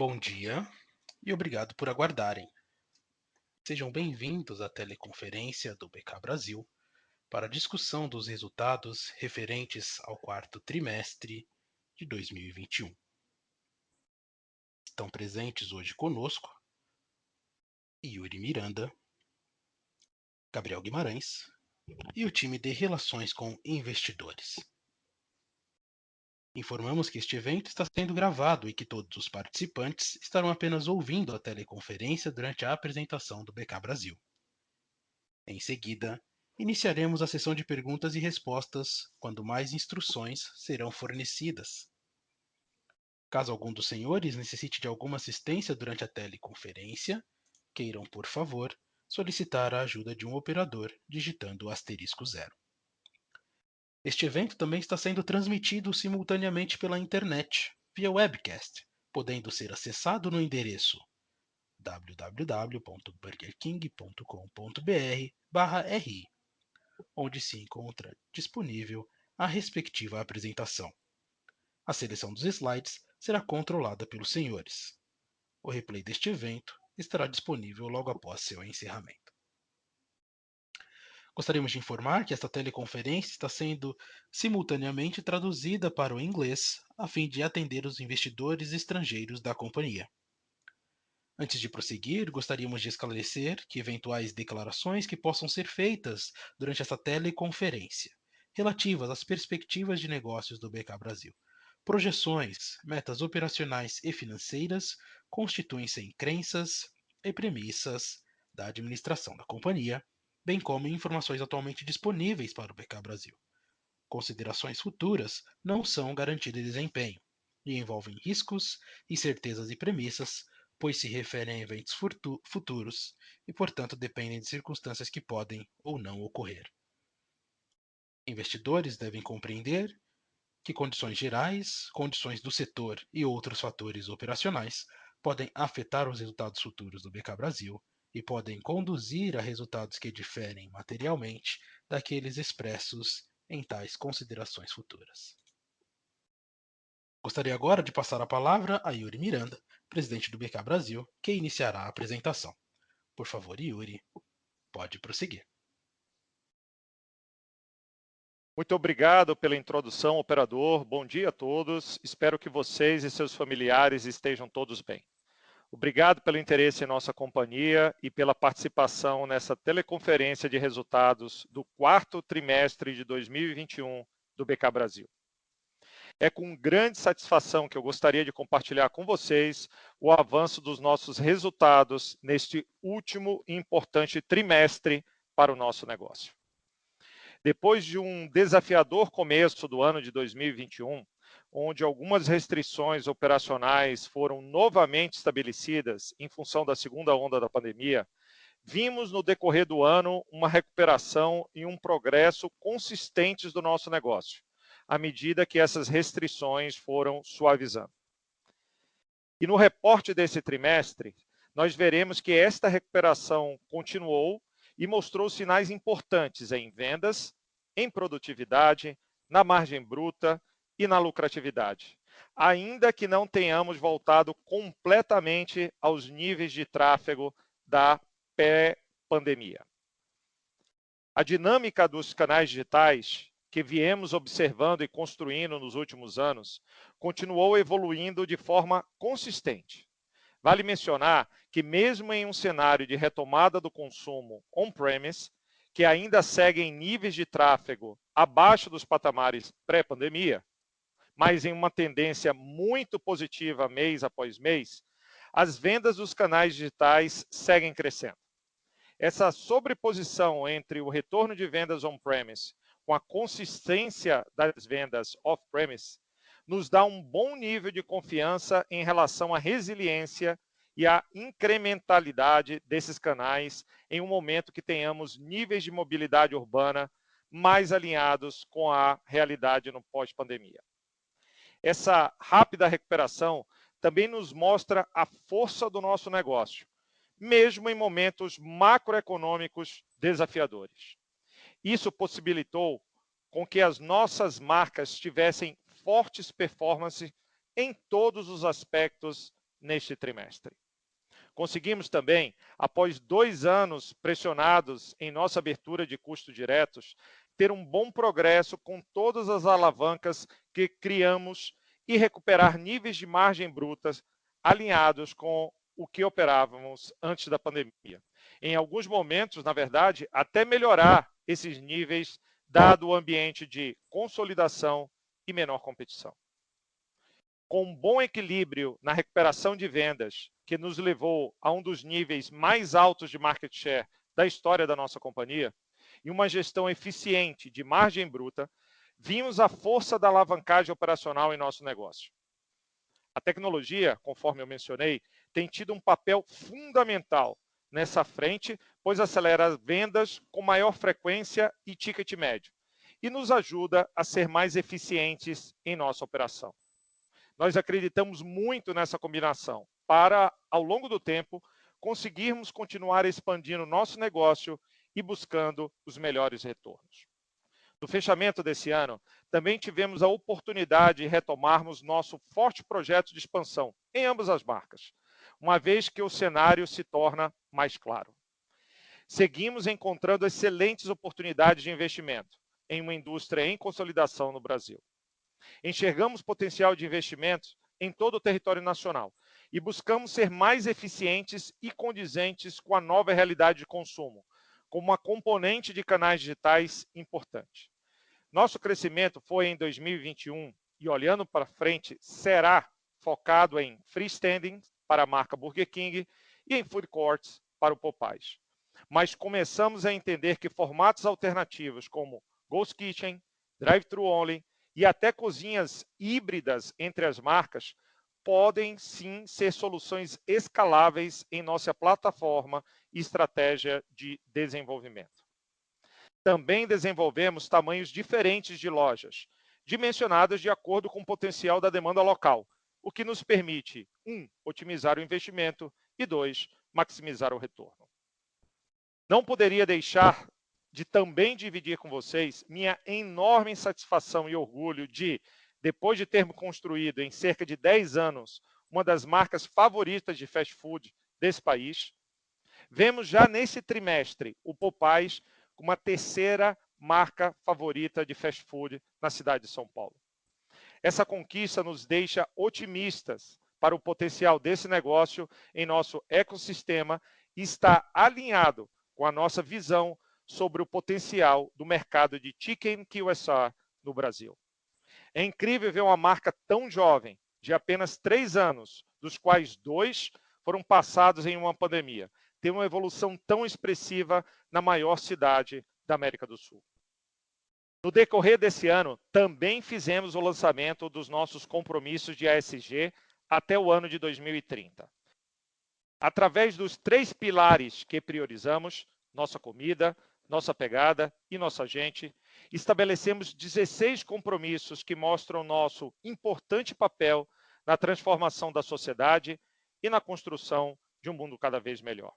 Bom dia e obrigado por aguardarem. Sejam bem-vindos à teleconferência do BK Brasil para a discussão dos resultados referentes ao quarto trimestre de 2021. Estão presentes hoje conosco Yuri Miranda, Gabriel Guimarães e o time de Relações com Investidores. Informamos que este evento está sendo gravado e que todos os participantes estarão apenas ouvindo a teleconferência durante a apresentação do BK Brasil. Em seguida, iniciaremos a sessão de perguntas e respostas, quando mais instruções serão fornecidas. Caso algum dos senhores necessite de alguma assistência durante a teleconferência, queiram, por favor, solicitar a ajuda de um operador digitando o *0. Este evento também está sendo transmitido simultaneamente pela internet, via webcast, podendo ser acessado no endereço www.burgerking.com.br/ri, onde se encontra disponível a respectiva apresentação. A seleção dos slides será controlada pelos senhores. O replay deste evento estará disponível logo após seu encerramento. Gostaríamos de informar que esta teleconferência está sendo simultaneamente traduzida para o inglês, a fim de atender os investidores estrangeiros da companhia. Antes de prosseguir, gostaríamos de esclarecer que eventuais declarações que possam ser feitas durante esta teleconferência, relativas às perspectivas de negócios do BK Brasil, projeções, metas operacionais e financeiras, constituem-se em crenças e premissas da administração da companhia, bem como informações atualmente disponíveis para o BK Brasil. Considerações futuras não são garantia de desempenho e envolvem riscos, incertezas e premissas, pois se referem a eventos futuros e, portanto, dependem de circunstâncias que podem ou não ocorrer. Investidores devem compreender que condições gerais, condições do setor e outros fatores operacionais podem afetar os resultados futuros do BK Brasil e podem conduzir a resultados que diferem materialmente daqueles expressos em tais considerações futuras. Gostaria agora de passar a palavra a Yuri Miranda, presidente do BK Brasil, que iniciará a apresentação. Por favor, Yuri, pode prosseguir. Muito obrigado pela introdução, operador. Bom dia a todos. Espero que vocês e seus familiares estejam todos bem. Obrigado pelo interesse em nossa companhia e pela participação nessa teleconferência de resultados do quarto trimestre de 2021 do BK Brasil. É com grande satisfação que eu gostaria de compartilhar com vocês o avanço dos nossos resultados neste último e importante trimestre para o nosso negócio. Depois de um desafiador começo do ano de 2021, onde algumas restrições operacionais foram novamente estabelecidas em função da segunda onda da pandemia, vimos no decorrer do ano uma recuperação e um progresso consistentes do nosso negócio, à medida que essas restrições foram suavizando. E no reporte desse trimestre, nós veremos que esta recuperação continuou e mostrou sinais importantes em vendas, em produtividade, na margem bruta e na lucratividade, ainda que não tenhamos voltado completamente aos níveis de tráfego da pré-pandemia. A dinâmica dos canais digitais, que viemos observando e construindo nos últimos anos, continuou evoluindo de forma consistente. Vale mencionar que mesmo em um cenário de retomada do consumo on-premise, que ainda segue em níveis de tráfego abaixo dos patamares pré-pandemia, mas em uma tendência muito positiva mês após mês, as vendas dos canais digitais seguem crescendo. Essa sobreposição entre o retorno de vendas on-premise com a consistência das vendas off-premise nos dá um bom nível de confiança em relação à resiliência e à incrementalidade desses canais em um momento que tenhamos níveis de mobilidade urbana mais alinhados com a realidade no pós-pandemia. Essa rápida recuperação também nos mostra a força do nosso negócio, mesmo em momentos macroeconômicos desafiadores. Isso possibilitou com que as nossas marcas tivessem fortes performances em todos os aspectos neste trimestre. Conseguimos também, após 2 anos pressionados em nossa abertura de custos diretos, ter um bom progresso com todas as alavancas que criamos e recuperar níveis de margem brutas alinhados com o que operávamos antes da pandemia. Em alguns momentos, na verdade, até melhorar esses níveis, dado o ambiente de consolidação e menor competição. Com um bom equilíbrio na recuperação de vendas, que nos levou a um dos níveis mais altos de market share da história da nossa companhia, e uma gestão eficiente de margem bruta, vimos a força da alavancagem operacional em nosso negócio. A tecnologia, conforme eu mencionei, tem tido um papel fundamental nessa frente, pois acelera as vendas com maior frequência e ticket médio, e nos ajuda a ser mais eficientes em nossa operação. Nós acreditamos muito nessa combinação para, ao longo do tempo, conseguirmos continuar expandindo nosso negócio e buscando os melhores retornos. No fechamento desse ano, também tivemos a oportunidade de retomarmos nosso forte projeto de expansão em ambas as marcas, uma vez que o cenário se torna mais claro. Seguimos encontrando excelentes oportunidades de investimento em uma indústria em consolidação no Brasil. Enxergamos potencial de investimentos em todo o território nacional e buscamos ser mais eficientes e condizentes com a nova realidade de consumo, como uma componente de canais digitais importante. Nosso crescimento foi em 2021 e, olhando para frente, será focado em freestanding para a marca Burger King e em food courts para o Popeyes. Mas começamos a entender que formatos alternativos como Ghost Kitchen, Drive-Thru Only e até cozinhas híbridas entre as marcas podem sim ser soluções escaláveis em nossa plataforma e estratégia de desenvolvimento. Também desenvolvemos tamanhos diferentes de lojas, dimensionadas de acordo com o potencial da demanda local, o que nos permite, 1, otimizar o investimento e 2, maximizar o retorno. Não poderia deixar de também dividir com vocês minha enorme satisfação e orgulho de, depois de termos construído em cerca de 10 anos uma das marcas favoritas de fast food desse país, vemos já nesse trimestre o Popeyes como a terceira marca favorita de fast food na cidade de São Paulo. Essa conquista nos deixa otimistas para o potencial desse negócio em nosso ecossistema e está alinhado com a nossa visão sobre o potencial do mercado de Chicken QSR no Brasil. É incrível ver uma marca tão jovem, de apenas 3 anos, dos quais 2 foram passados em uma pandemia, ter uma evolução tão expressiva na maior cidade da América do Sul. No decorrer desse ano, também fizemos o lançamento dos nossos compromissos de ESG até o ano de 2030. Através dos 3 pilares que priorizamos, nossa comida, nossa pegada e nossa gente, estabelecemos 16 compromissos que mostram nosso importante papel na transformação da sociedade e na construção de um mundo cada vez melhor.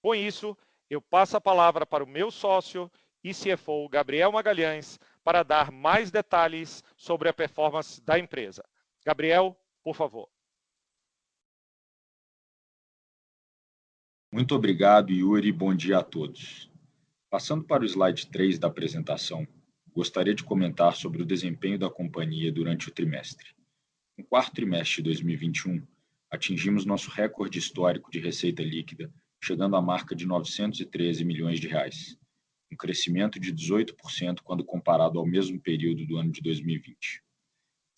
Com isso, eu passo a palavra para o meu sócio e CFO, Gabriel Magalhães, para dar mais detalhes sobre a performance da empresa. Gabriel, por favor. Muito obrigado, Yuri, e bom dia a todos. Passando para o slide 3 da apresentação, gostaria de comentar sobre o desempenho da companhia durante o trimestre. No quarto trimestre de 2021, atingimos nosso recorde histórico de receita líquida, chegando à marca de R$ 913 milhões, um crescimento de 18% quando comparado ao mesmo período do ano de 2020.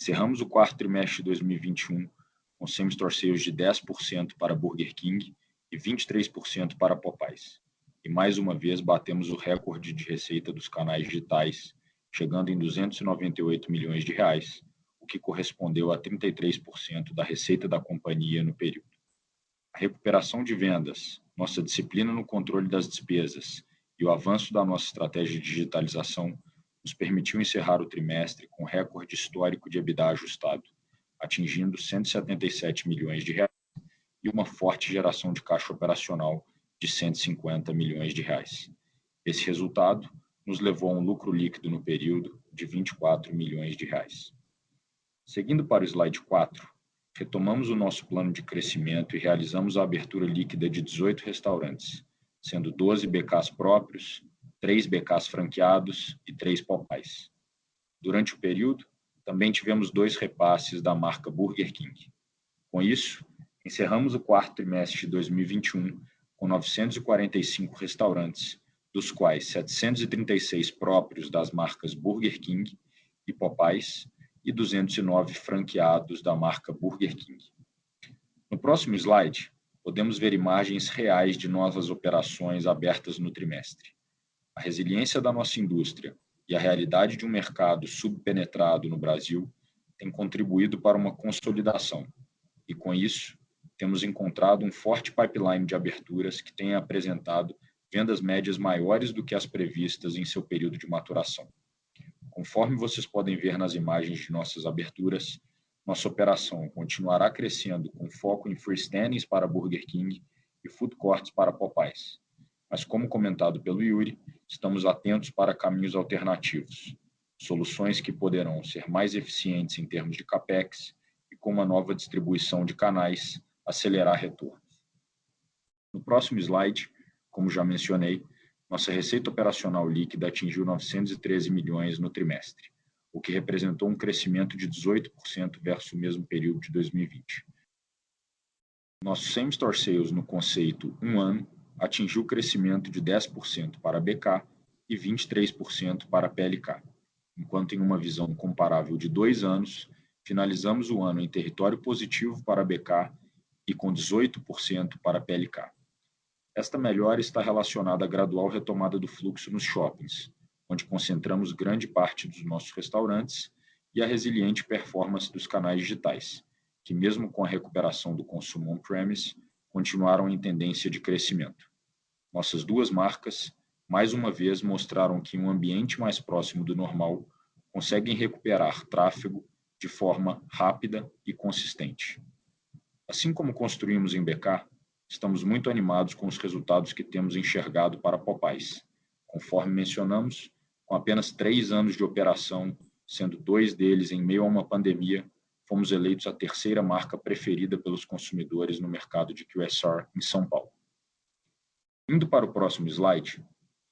Encerramos o quarto trimestre de 2021 com same-store sales de 10% para Burger King e 23% para Popeyes. E mais uma vez batemos o recorde de receita dos canais digitais, chegando em R$ 298 milhões, o que correspondeu a 33% da receita da companhia no período. A recuperação de vendas, nossa disciplina no controle das despesas e o avanço da nossa estratégia de digitalização nos permitiu encerrar o trimestre com recorde histórico de EBITDA ajustado, atingindo R$ 177 milhões e uma forte geração de caixa operacional de R$ 150 milhões. Esse resultado nos levou a um lucro líquido no período de R$ 24 milhões. Seguindo para o slide 4, retomamos o nosso plano de crescimento e realizamos a abertura líquida de 18 restaurantes, sendo 12 BKs próprios, 3 BKs franqueados e 3 Popeyes. Durante o período, também tivemos 2 repasses da marca Burger King. Com isso, encerramos o quarto trimestre de 2021 com 945 restaurantes, dos quais 736 próprios das marcas Burger King e Popeyes e 209 franqueados da marca Burger King. No próximo slide, podemos ver imagens reais de novas operações abertas no trimestre. A resiliência da nossa indústria e a realidade de um mercado subpenetrado no Brasil têm contribuído para uma consolidação, e com isso, temos encontrado um forte pipeline de aberturas que tem apresentado vendas médias maiores do que as previstas em seu período de maturação. Conforme vocês podem ver nas imagens de nossas aberturas, nossa operação continuará crescendo com foco em freestandings para Burger King e food courts para Popeyes. Mas, como comentado pelo Yuri, estamos atentos para caminhos alternativos, soluções que poderão ser mais eficientes em termos de CAPEX e, com uma nova distribuição de canais, acelerar retornos. No próximo slide, como já mencionei, nossa receita operacional líquida atingiu 913 milhões no trimestre, o que representou um crescimento de 18% versus o mesmo período de 2020. Nosso same-store sales no conceito um ano atingiu crescimento de 10% para BK e 23% para PLK, enquanto em uma visão comparável de 2 anos, finalizamos o ano em território positivo para BK e com 18% para PLK. Esta melhora está relacionada à gradual retomada do fluxo nos shoppings, onde concentramos grande parte dos nossos restaurantes, e a resiliente performance dos canais digitais, que mesmo com a recuperação do consumo on-premise, continuaram em tendência de crescimento. Nossas duas marcas, mais uma vez, mostraram que em um ambiente mais próximo do normal, conseguem recuperar tráfego de forma rápida e consistente. Assim como construímos em BK, estamos muito animados com os resultados que temos enxergado para Popeyes. Conforme mencionamos, com apenas 3 anos de operação, sendo 2 deles em meio a uma pandemia, fomos eleitos a terceira marca preferida pelos consumidores no mercado de QSR em São Paulo. Indo para o próximo slide,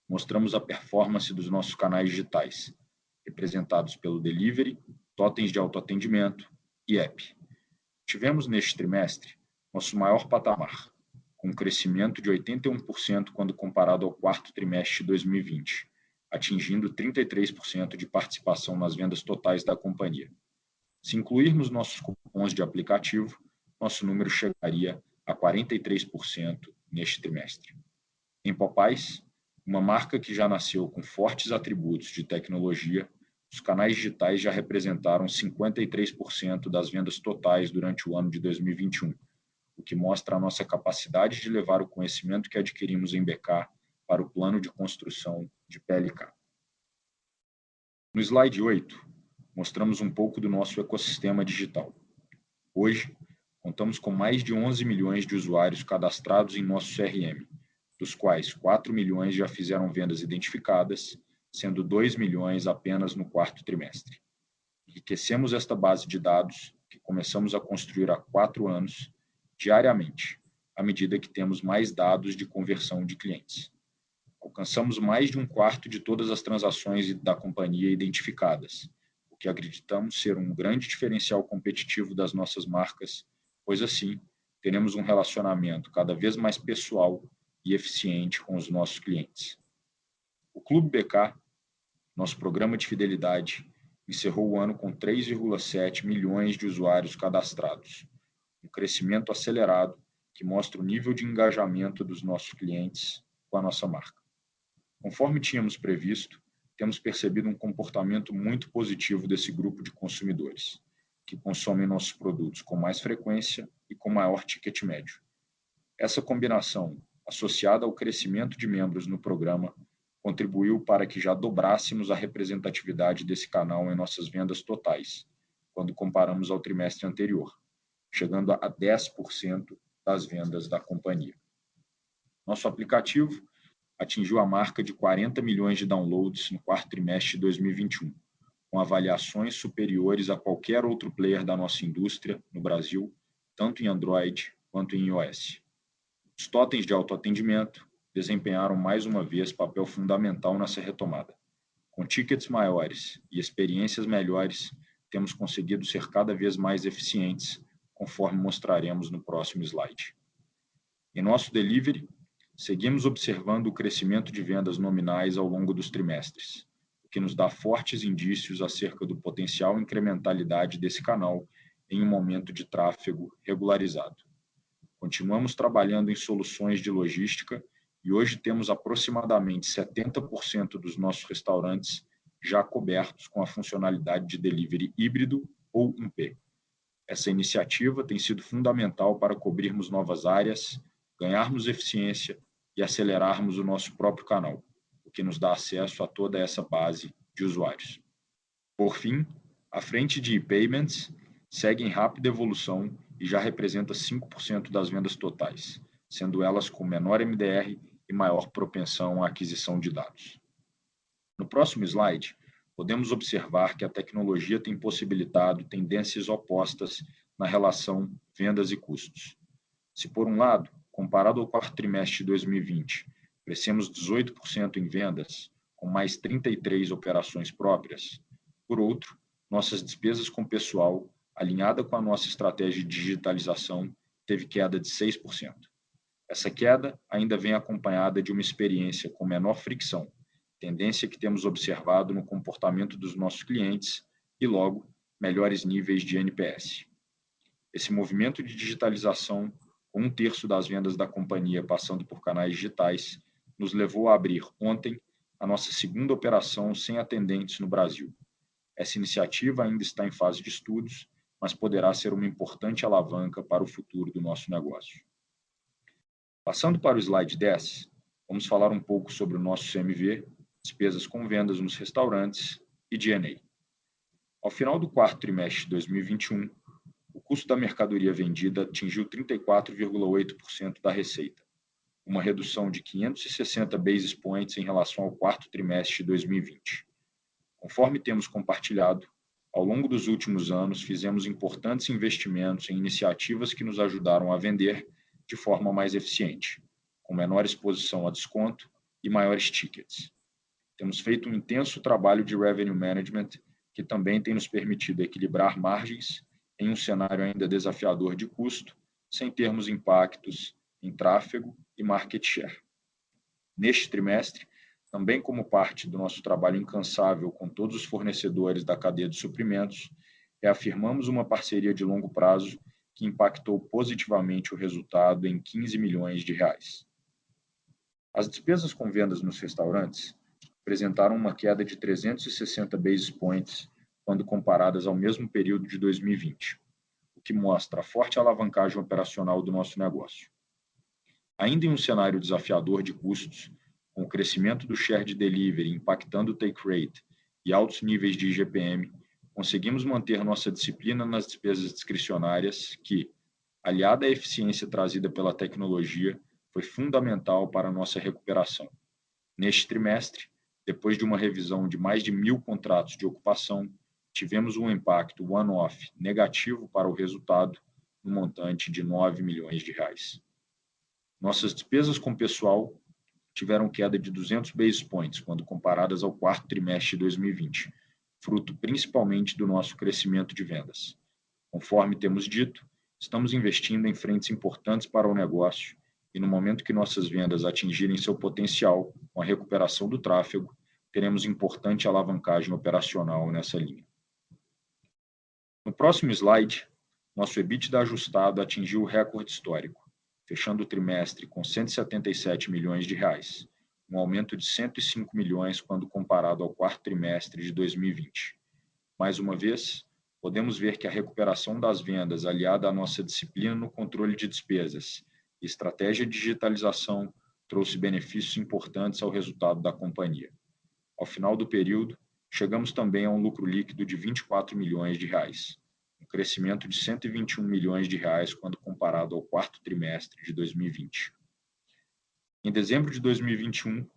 mostramos a performance dos nossos canais digitais, representados pelo delivery, totens de autoatendimento e app. Tivemos neste trimestre nosso maior patamar, com um crescimento de 81% quando comparado ao quarto trimestre de 2020, atingindo 33% de participação nas vendas totais da companhia. Se incluirmos nossos cupons de aplicativo, nosso número chegaria a 43% neste trimestre. Em Popeyes, uma marca que já nasceu com fortes atributos de tecnologia, os canais digitais já representaram 53% das vendas totais durante o ano de 2021, o que mostra a nossa capacidade de levar o conhecimento que adquirimos em BK para o plano de construção de PLK. No slide 8, mostramos um pouco do nosso ecossistema digital. Hoje, contamos com mais de 11 milhões de usuários cadastrados em nosso CRM, dos quais 4 milhões já fizeram vendas identificadas, sendo 2 milhões apenas no quarto trimestre. Enriquecemos esta base de dados, que começamos a construir há 4 anos, diariamente, à medida que temos mais dados de conversão de clientes. Alcançamos mais de 1/4 de todas as transações da companhia identificadas, o que acreditamos ser um grande diferencial competitivo das nossas marcas, pois assim, teremos um relacionamento cada vez mais pessoal e eficiente com os nossos clientes. O Clube BK, nosso programa de fidelidade, encerrou o ano com 3,7 milhões de usuários cadastrados, um crescimento acelerado que mostra o nível de engajamento dos nossos clientes com a nossa marca. Conforme tínhamos previsto, temos percebido um comportamento muito positivo desse grupo de consumidores, que consomem nossos produtos com mais frequência e com maior ticket médio. Essa combinação, associada ao crescimento de membros no programa, contribuiu para que já dobrássemos a representatividade desse canal em nossas vendas totais, quando comparamos ao trimestre anterior, chegando a 10% das vendas da companhia. Nosso aplicativo atingiu a marca de 40 milhões de downloads no quarto trimestre de 2021, com com avaliações superiores a qualquer outro player da nossa indústria no Brasil, tanto em Android quanto em iOS. Os totens de autoatendimento desempenharam mais uma vez papel fundamental nessa retomada. Com tickets maiores e experiências melhores, temos conseguido ser cada vez mais eficientes, conforme mostraremos no próximo slide. Em nosso delivery, seguimos observando o crescimento de vendas nominais ao longo dos trimestres, o que nos dá fortes indícios acerca do potencial incrementalidade desse canal em um momento de tráfego regularizado. Continuamos trabalhando em soluções de logística e hoje temos aproximadamente 70% dos nossos restaurantes já cobertos com a funcionalidade de delivery híbrido ou 1P. Essa iniciativa tem sido fundamental para cobrirmos novas áreas, ganharmos eficiência e acelerarmos o nosso próprio canal, o que nos dá acesso a toda essa base de usuários. Por fim, a frente de e-payments segue em rápida evolução e já representa 5% das vendas totais, sendo elas com menor MDR e maior propensão à aquisição de dados. No próximo slide, podemos observar que a tecnologia tem possibilitado tendências opostas na relação vendas e custos. Se, por um lado, comparado ao quarto trimestre de 2020, crescemos 18% em vendas, com mais 33 operações próprias, por outro, nossas despesas com pessoal, alinhada com a nossa estratégia de digitalização, teve queda de 6%. Essa queda ainda vem acompanhada de uma experiência com menor fricção, tendência que temos observado no comportamento dos nossos clientes e, logo, melhores níveis de NPS. Esse movimento de digitalização, com 1/3 das vendas da companhia passando por canais digitais, nos levou a abrir ontem a nossa segunda operação sem atendentes no Brasil. Essa iniciativa ainda está em fase de estudos, mas poderá ser uma importante alavanca para o futuro do nosso negócio. Passando para o slide 10, vamos falar um pouco sobre o nosso CMV, despesas com vendas nos restaurantes e G&A. Ao final do quarto trimestre de 2021, o custo da mercadoria vendida atingiu 34,8% da receita, uma redução de 560 basis points em relação ao quarto trimestre de 2020. Conforme temos compartilhado, ao longo dos últimos anos fizemos importantes investimentos em iniciativas que nos ajudaram a vender de forma mais eficiente, com menor exposição a desconto e maiores tickets. Temos feito um intenso trabalho de revenue management que também tem nos permitido equilibrar margens em um cenário ainda desafiador de custo, sem termos impactos em tráfego e market share. Neste trimestre, também como parte do nosso trabalho incansável com todos os fornecedores da cadeia de suprimentos, reafirmamos uma parceria de longo prazo que impactou positivamente o resultado em 15 milhões de reais. As despesas com vendas nos restaurantes apresentaram uma queda de 360 basis points quando comparadas ao mesmo período de 2020, o que mostra a forte alavancagem operacional do nosso negócio. Ainda em um cenário desafiador de custos, com o crescimento do share de delivery impactando o take rate e altos níveis de IGPM, conseguimos manter nossa disciplina nas despesas discricionárias que, aliada à eficiência trazida pela tecnologia, foi fundamental para a nossa recuperação. Neste trimestre, depois de uma revisão de mais de 1.000 contratos de ocupação, tivemos um impacto one-off negativo para o resultado, no montante de 9 milhões de reais. Nossas despesas com pessoal tiveram queda de 200 basis points quando comparadas ao quarto trimestre de 2020, fruto principalmente do nosso crescimento de vendas. Conforme temos dito, estamos investindo em frentes importantes para o negócio e no momento que nossas vendas atingirem seu potencial com a recuperação do tráfego, teremos importante alavancagem operacional nessa linha. No próximo slide, nosso EBITDA ajustado atingiu o recorde histórico, fechando o trimestre com 177 milhões de reais, um aumento de 105 milhões quando comparado ao quarto trimestre de 2020. Mais uma vez, podemos ver que a recuperação das vendas, aliada à nossa disciplina no controle de despesas e estratégia de digitalização, trouxe benefícios importantes ao resultado da companhia. Ao final do período, chegamos também a um lucro líquido de 24 milhões de reais, um crescimento de 121 milhões de reais quando comparado ao quarto trimestre de 2020. Em dezembro de 2021,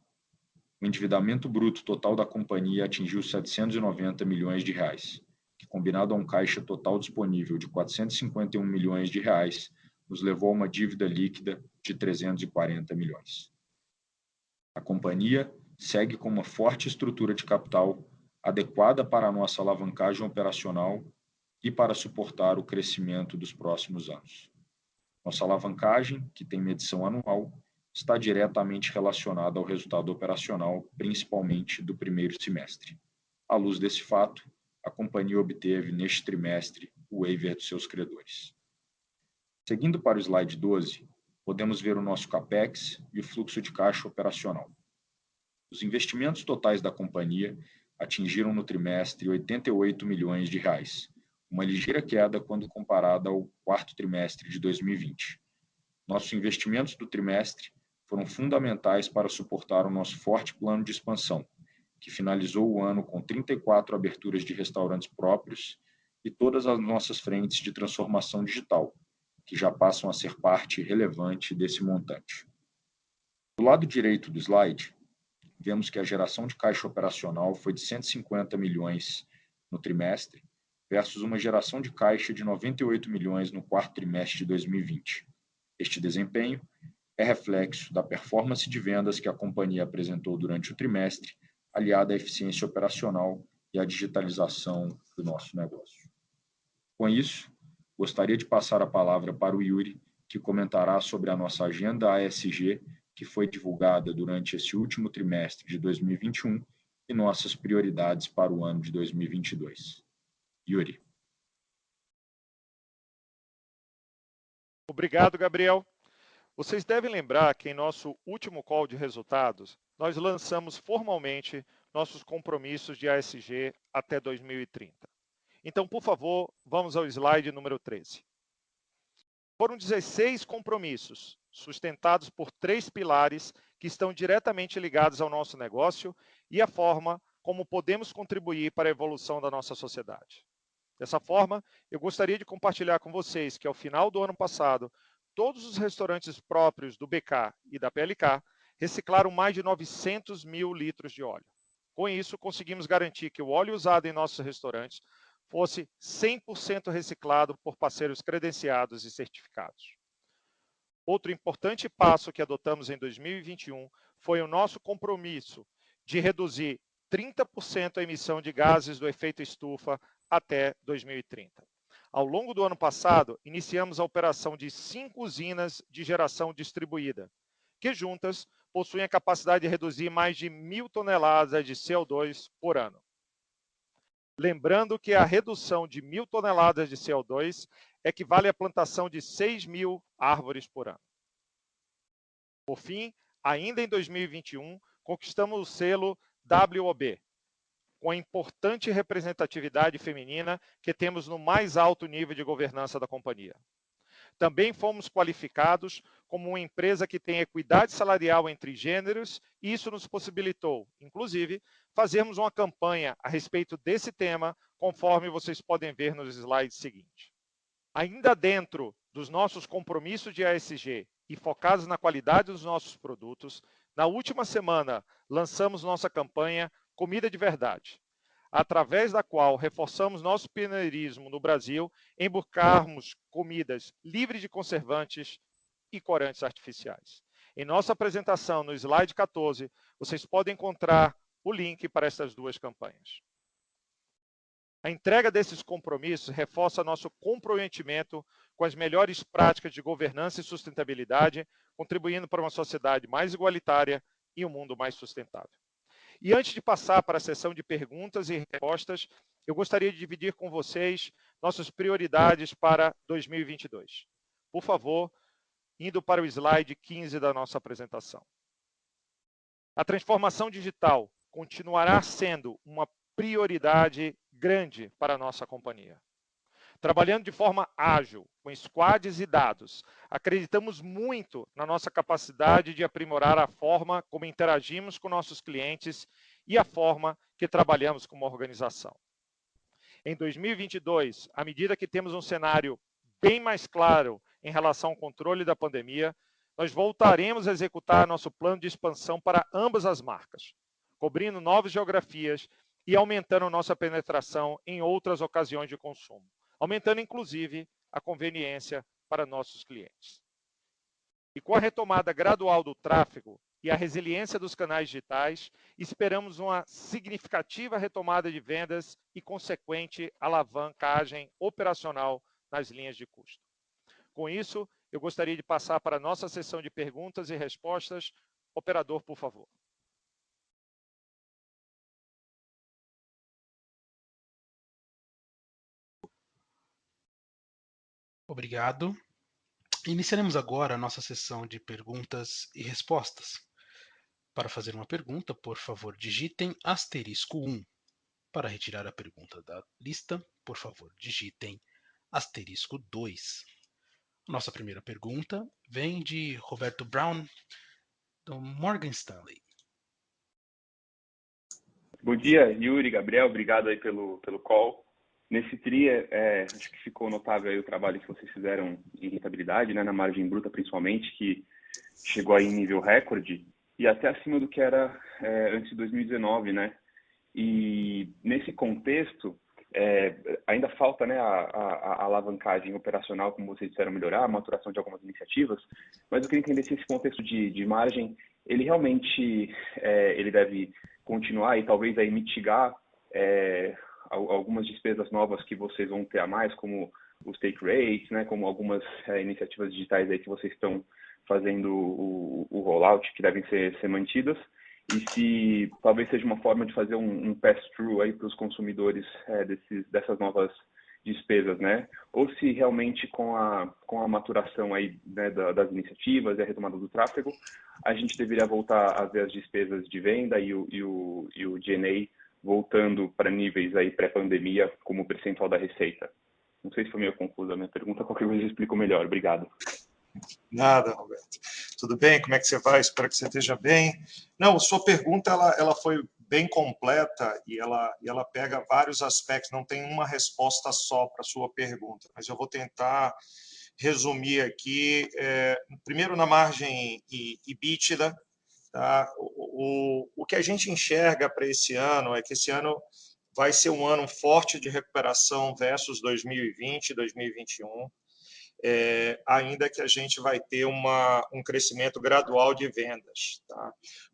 O endividamento bruto total da companhia atingiu 790 milhões de reais, que, combinado a um caixa total disponível de 451 milhões de reais, nos levou a uma dívida líquida de 340 milhões. A companhia segue com uma forte estrutura de capital adequada para a nossa alavancagem operacional e para suportar o crescimento dos próximos anos. Nossa alavancagem, que tem medição anual, está diretamente relacionada ao resultado operacional, principalmente do primeiro semestre. À luz desse fato, a companhia obteve, neste trimestre, o waiver dos seus credores. Seguindo para o slide 12, podemos ver o nosso CAPEX e o fluxo de caixa operacional. Os investimentos totais da companhia atingiram no trimestre 88 milhões de reais, uma ligeira queda quando comparada ao quarto trimestre de 2020. Nossos investimentos do trimestre foram fundamentais para suportar o nosso forte plano de expansão, que finalizou o ano com 34 aberturas de restaurantes próprios e todas as nossas frentes de transformação digital, que já passam a ser parte relevante desse montante. Do lado direito do slide, vemos que a geração de caixa operacional foi de 150 milhões no trimestre, versus uma geração de caixa de 98 milhões no quarto trimestre de 2020. Este desempenho é reflexo da performance de vendas que a companhia apresentou durante o trimestre, aliada à eficiência operacional e à digitalização do nosso negócio. Com isso, gostaria de passar a palavra para o Yuri, que comentará sobre a nossa agenda ASG, que foi divulgada durante esse último trimestre de 2021 e nossas prioridades para o ano de 2022. Yuri. Obrigado, Gabriel. Vocês devem lembrar que em nosso último call de resultados, nós lançamos formalmente nossos compromissos de ASG até 2030. Então, por favor, vamos ao slide número 13. Foram 16 compromissos, sustentados por 3 pilares que estão diretamente ligados ao nosso negócio e à forma como podemos contribuir para a evolução da nossa sociedade. Dessa forma, eu gostaria de compartilhar com vocês que, ao final do ano passado, todos os restaurantes próprios do BK e da PLK reciclaram mais de 900 mil litros de óleo. Com isso, conseguimos garantir que o óleo usado em nossos restaurantes fosse 100% reciclado por parceiros credenciados e certificados. Outro importante passo que adotamos em 2021 foi o nosso compromisso de reduzir 30% a emissão de gases do efeito estufa até 2030. Ao longo do ano passado, iniciamos a operação de 5 usinas de geração distribuída, que juntas possuem a capacidade de reduzir mais de 1.000 toneladas de CO2 por ano. Lembrando que a redução de 1.000 toneladas de CO2 equivale à plantação de 6.000 árvores por ano. Por fim, ainda em 2021, conquistamos o selo WOB, com a importante representatividade feminina que temos no mais alto nível de governança da companhia. Também fomos qualificados como uma empresa que tem equidade salarial entre gêneros e isso nos possibilitou, inclusive, fazermos uma campanha a respeito desse tema, conforme vocês podem ver nos slides seguintes. Ainda dentro dos nossos compromissos de ASG e focados na qualidade dos nossos produtos, na última semana lançamos nossa campanha Comida de Verdade, através da qual reforçamos nosso pioneirismo no Brasil em buscarmos comidas livres de conservantes e corantes artificiais. Em nossa apresentação, no slide 14, vocês podem encontrar o link para essas duas campanhas. A entrega desses compromissos reforça nosso comprometimento com as melhores práticas de governança e sustentabilidade, contribuindo para uma sociedade mais igualitária e um mundo mais sustentável. E antes de passar para a sessão de perguntas e respostas, eu gostaria de dividir com vocês nossas prioridades para 2022. Por favor, indo para o slide 15 da nossa apresentação. A transformação digital continuará sendo uma prioridade grande para a nossa companhia. Trabalhando de forma ágil, com squads e dados, acreditamos muito na nossa capacidade de aprimorar a forma como interagimos com nossos clientes e a forma que trabalhamos como organização. Em 2022, à medida que temos um cenário bem mais claro em relação ao controle da pandemia, nós voltaremos a executar nosso plano de expansão para ambas as marcas, cobrindo novas geografias e aumentando nossa penetração em outras ocasiões de consumo, aumentando inclusive a conveniência para nossos clientes. E com a retomada gradual do tráfego e a resiliência dos canais digitais, esperamos uma significativa retomada de vendas e consequente alavancagem operacional nas linhas de custo. Com isso, eu gostaria de passar para a nossa sessão de perguntas e respostas. Operador, por favor. Obrigado. Iniciaremos agora a nossa sessão de perguntas e respostas. Para fazer uma pergunta, por favor, digitem *1. Para retirar a pergunta da lista, por favor, digitem *2. Nossa primeira pergunta vem de Roberto Brown, do Morgan Stanley. Bom dia, Yuri, Gabriel, obrigado aí pelo call. Nesse TRI, acho que ficou notável aí o trabalho que vocês fizeram em rentabilidade, né, na margem bruta principalmente, que chegou aí em nível recorde e até acima do que era antes de 2019, né? E nesse contexto, ainda falta, né, a alavancagem operacional, como vocês disseram, melhorar, a maturação de algumas iniciativas, mas eu queria entender se esse contexto de margem, ele realmente ele deve continuar e talvez aí mitigar algumas despesas novas que vocês vão ter a mais, como os take rates, né, como algumas iniciativas digitais aí que vocês estão fazendo o rollout, que devem ser mantidas, e se talvez seja uma forma de fazer um pass-through aí para os consumidores dessas novas despesas, né? Ou se realmente com a maturação aí, né, das iniciativas e a retomada do tráfego, a gente deveria voltar a ver as despesas de venda e o G&A voltando para níveis aí pré-pandemia como percentual da receita. Não sei se foi meio confusa a minha pergunta, qualquer coisa eu explico melhor. Obrigado. Nada, Roberto. Tudo bem? Como é que você vai? Espero que você esteja bem. Não, sua pergunta ela foi bem completa e ela pega vários aspectos, não tem uma resposta só para a sua pergunta, mas eu vou tentar resumir aqui. Primeiro, na margem EBITDA, tá? O que a gente enxerga para esse ano é que esse ano vai ser um ano forte de recuperação versus 2020 e 2021. Ainda que a gente vai ter um crescimento gradual de vendas, tá?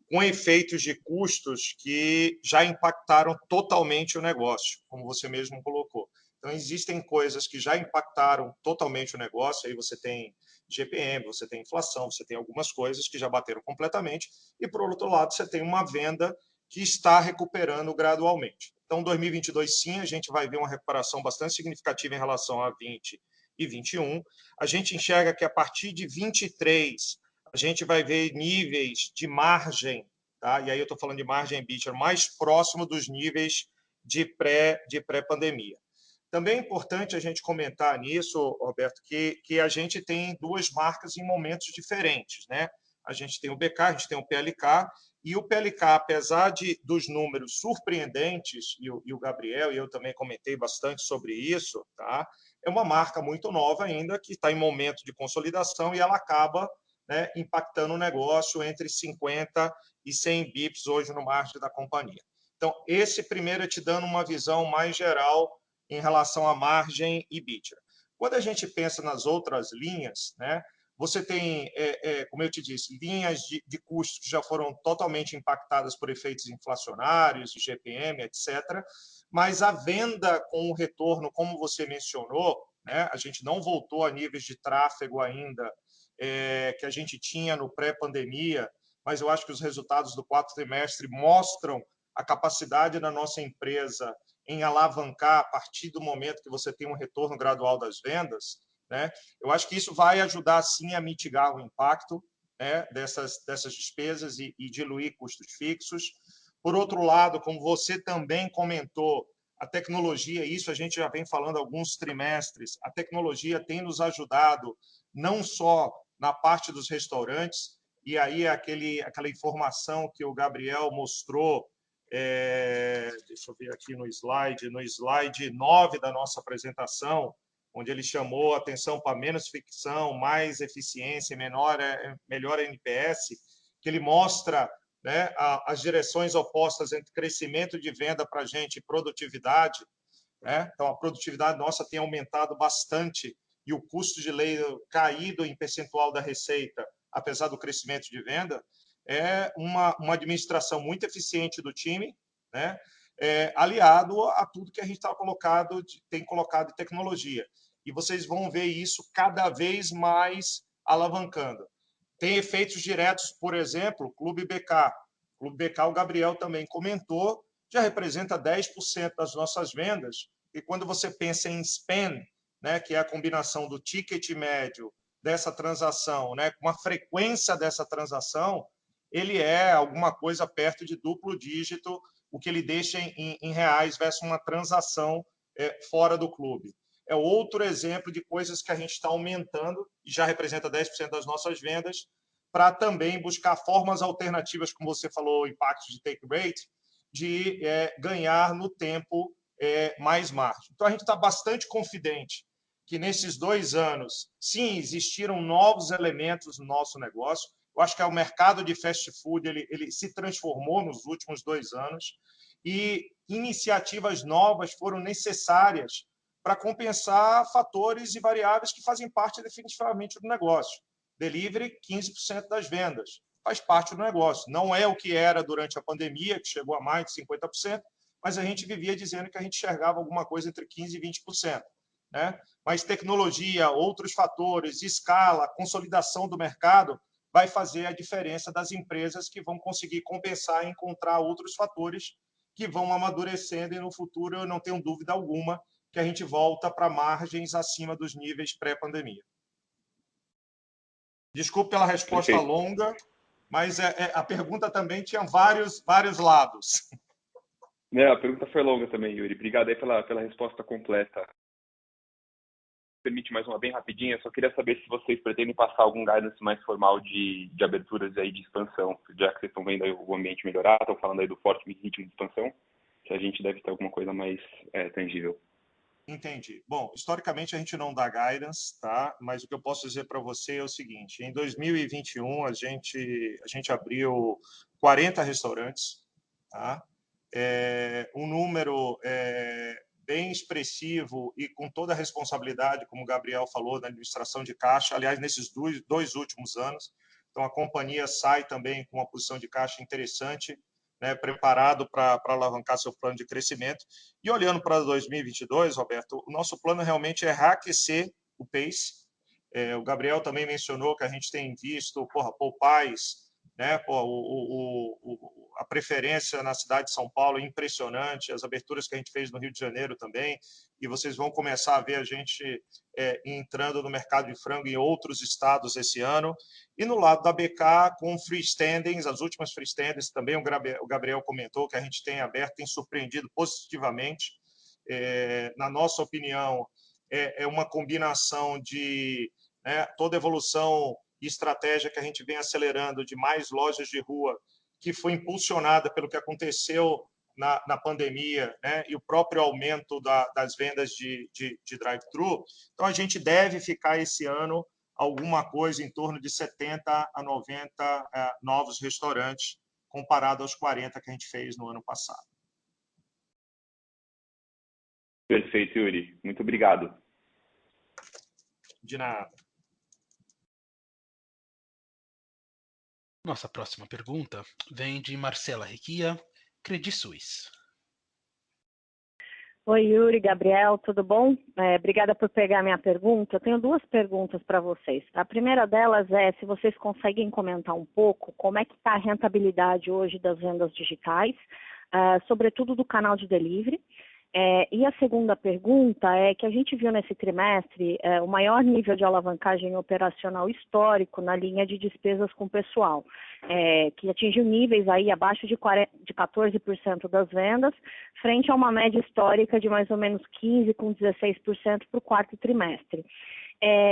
Com efeitos de custos que já impactaram totalmente o negócio, como você mesmo colocou. Então, existem coisas que já impactaram totalmente o negócio, aí você tem GPM, você tem inflação, você tem algumas coisas que já bateram completamente, e, por outro lado, você tem uma venda que está recuperando gradualmente. Então, 2022, sim, a gente vai ver uma recuperação bastante significativa em relação a 20 e 21. A gente enxerga que a partir de 23 a gente vai ver níveis de margem, tá? E aí eu estou falando de margem EBITDA mais próximo dos níveis de pré-pandemia. Também é importante a gente comentar nisso, Roberto, que a gente tem duas marcas em momentos diferentes, né? A gente tem o BK, a gente tem o PLK, e o PLK, apesar dos números surpreendentes, e o Gabriel e eu também comentei bastante sobre isso, tá? É uma marca muito nova ainda, que está em momento de consolidação e ela acaba, né, impactando o negócio entre 50 e 100 bips hoje no margem da companhia. Então, esse primeiro é te dando uma visão mais geral em relação à margem EBITDA. Quando a gente pensa nas outras linhas, né, você tem, como eu te disse, linhas de custos que já foram totalmente impactadas por efeitos inflacionários, GPM, etc. Mas a venda com o retorno, como você mencionou, né, a gente não voltou a níveis de tráfego ainda que a gente tinha no pré-pandemia, mas eu acho que os resultados do quarto trimestre mostram a capacidade da nossa empresa em alavancar a partir do momento que você tem um retorno gradual das vendas, né? Eu acho que isso vai ajudar, sim, a mitigar o impacto, né, dessas despesas e diluir custos fixos. Por outro lado, como você também comentou, a tecnologia, isso a gente já vem falando há alguns trimestres, a tecnologia tem nos ajudado não só na parte dos restaurantes, e aí aquela informação que o Gabriel mostrou, deixa eu ver aqui no slide 9 da nossa apresentação, onde ele chamou a atenção para menos fricção, mais eficiência, melhor NPS, que ele mostra, né, as direções opostas entre crescimento de venda para a gente e produtividade, né? Então, a produtividade nossa tem aumentado bastante e o custo de leilão caído em percentual da receita, apesar do crescimento de venda, é uma administração muito eficiente do time, né? Aliado a tudo que a gente tem colocado em tecnologia. E vocês vão ver isso cada vez mais alavancando. Tem efeitos diretos, por exemplo, Clube BK. Clube BK, o Gabriel também comentou, já representa 10% das nossas vendas. E quando você pensa em spend, né, que é a combinação do ticket médio dessa transação, né, com a frequência dessa transação, ele é alguma coisa perto de duplo dígito, o que ele deixa em reais versus uma transação fora do clube. É outro exemplo de coisas que a gente está aumentando, e já representa 10% das nossas vendas, para também buscar formas alternativas, como você falou, impactos de take rate, de ganhar no tempo mais margem. Então, a gente está bastante confidente que nesses 2 anos, sim, existiram novos elementos no nosso negócio. Eu acho que o mercado de fast food ele se transformou nos últimos 2 anos e iniciativas novas foram necessárias para compensar fatores e variáveis que fazem parte definitivamente do negócio. Delivery, 15% das vendas. Faz parte do negócio. Não é o que era durante a pandemia, que chegou a mais de 50%, mas a gente vivia dizendo que a gente enxergava alguma coisa entre 15% e 20%. Né? Mas tecnologia, outros fatores, escala, consolidação do mercado, vai fazer a diferença das empresas que vão conseguir compensar e encontrar outros fatores que vão amadurecendo e no futuro, eu não tenho dúvida alguma, que a gente volta para margens acima dos níveis pré-pandemia. Desculpe pela resposta Perfeito. longa, mas a pergunta também tinha vários lados. Não, a pergunta foi longa também, Yuri. Obrigado aí pela resposta completa. Permite mais uma bem rapidinha, só queria saber se vocês pretendem passar algum guidance mais formal de aberturas aí de expansão, já que vocês estão vendo aí o ambiente melhorar, estão falando aí do forte ritmo de expansão, que a gente deve ter alguma coisa mais tangível. Entendi. Bom, historicamente a gente não dá guidance, tá? Mas o que eu posso dizer para você é o seguinte: em 2021 a gente abriu 40 restaurantes, tá? Um número bem expressivo e com toda a responsabilidade, como o Gabriel falou, da administração de caixa. Aliás, nesses dois últimos anos, então a companhia sai também com uma posição de caixa interessante, né, preparado para alavancar seu plano de crescimento. E olhando para 2022, Roberto, o nosso plano realmente é reaquecer o pace. O Gabriel também mencionou que a gente tem visto, Popeyes, né, a preferência na cidade de São Paulo é impressionante, as aberturas que a gente fez no Rio de Janeiro também, e vocês vão começar a ver a gente entrando no mercado de frango em outros estados esse ano. E no lado da BK, com freestandings, as últimas freestandings também, o Gabriel comentou que a gente tem aberto, tem surpreendido positivamente. Na nossa opinião, é uma combinação de toda evolução e estratégia que a gente vem acelerando de mais lojas de rua, que foi impulsionada pelo que aconteceu na pandemia, né, e o próprio aumento das vendas de drive-thru. Então, a gente deve ficar esse ano alguma coisa em torno de 70 a 90 novos restaurantes, comparado aos 40 que a gente fez no ano passado. Perfeito, Yuri. Muito obrigado. De nada. Nossa próxima pergunta vem de Marcela Requia, Credit Suisse. Oi, Yuri, Gabriel, tudo bom? Obrigada por pegar a minha pergunta. Eu tenho 2 perguntas para vocês. A primeira delas é se vocês conseguem comentar um pouco como é que está a rentabilidade hoje das vendas digitais, sobretudo do canal de delivery. E a segunda pergunta é que a gente viu nesse trimestre o maior nível de alavancagem operacional histórico na linha de despesas com pessoal, que atingiu níveis aí abaixo de 14% das vendas, frente a uma média histórica de mais ou menos 15% com 16% para o quarto trimestre.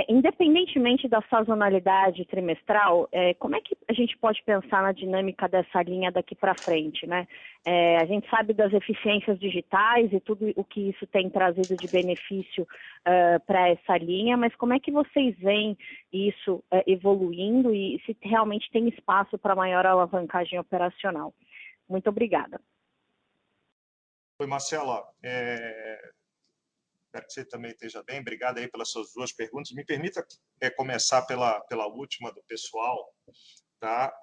Independentemente da sazonalidade trimestral, como é que a gente pode pensar na dinâmica dessa linha daqui para frente, né? A gente sabe das eficiências digitais e tudo o que isso tem trazido de benefício para essa linha, mas como é que vocês veem isso evoluindo e se realmente tem espaço para maior alavancagem operacional? Muito obrigada. Oi, Marcela. Espero que você também esteja bem. Obrigado aí pelas suas duas perguntas. Me permita começar pela última do pessoal. Tá?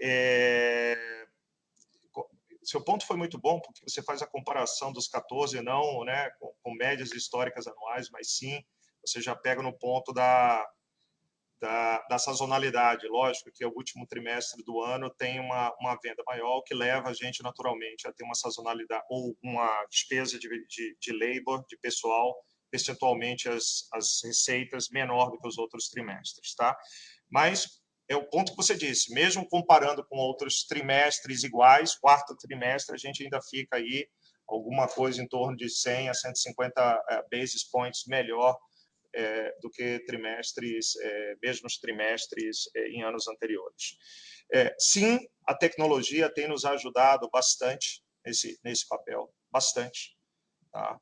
Seu ponto foi muito bom, porque você faz a comparação dos 14, não, né, com médias históricas anuais, mas sim, você já pega no ponto da sazonalidade. Lógico que o último trimestre do ano tem uma venda maior, que leva a gente, naturalmente, a ter uma sazonalidade ou uma despesa de labor, de pessoal, percentualmente as receitas menor do que os outros trimestres. Tá? Mas é o ponto que você disse, mesmo comparando com outros trimestres iguais, quarto trimestre, a gente ainda fica aí alguma coisa em torno de 100 a 150 basis points melhor do que trimestres, mesmos trimestres em anos anteriores. Sim, a tecnologia tem nos ajudado bastante nesse papel, bastante. Tá?